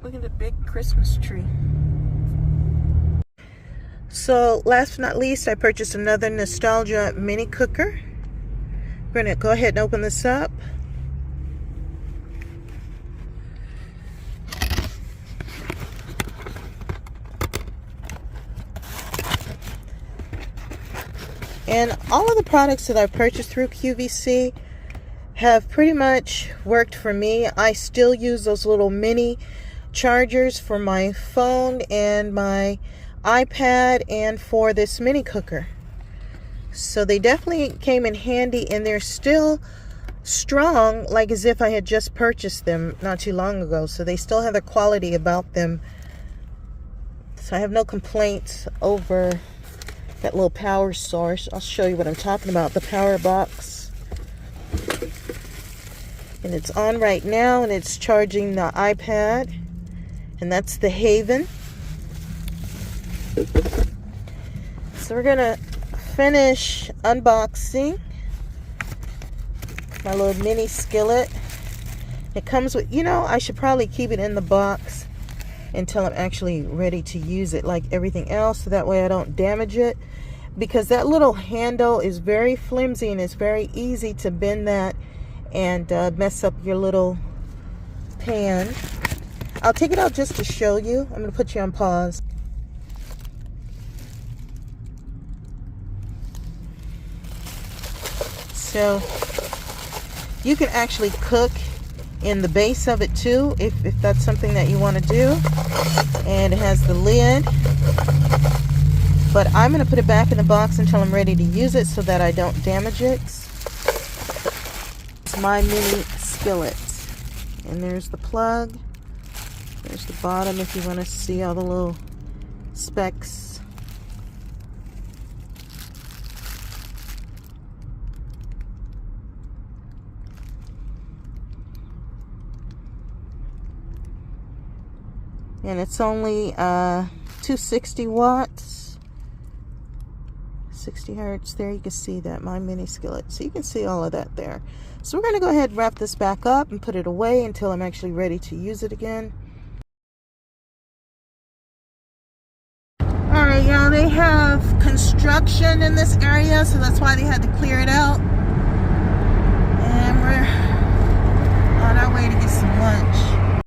Look at the big Christmas tree. So last but not least, I purchased another Nostalgia mini cooker. We're gonna go ahead and open this up. And all of the products that I've purchased through QVC have pretty much worked for me. I still use those little mini chargers for my phone and my iPad and for this mini cooker. So they definitely came in handy, and they're still strong, like as if I had just purchased them not too long ago. So they still have the quality about them. So I have no complaints over that little power source. I'll show you what I'm talking about, the power box. And it's on right now, and it's charging the iPad, and that's the Haven. So we're gonna finish unboxing my little mini skillet. It comes with, I should probably keep it in the box until I'm actually ready to use it like everything else, so that way I don't damage it, because that little handle is very flimsy and it's very easy to bend that and mess up your little pan. I'll take it out just to show you. I'm going to put you on pause. So you can actually cook in the base of it too, if that's something that you want to do. And it has the lid, but I'm going to put it back in the box until I'm ready to use it so that I don't damage it. It's my mini skillet, and there's the plug. There's the bottom if you want to see all the little specks. And it's only 260 watts, 60 hertz. There you can see that, my mini skillet. So you can see all of that there. So we're going to go ahead and wrap this back up and put it away until I'm actually ready to use it again. Alright, y'all, they have construction in this area, so that's why they had to clear it out. And we're on our way to get some lunch.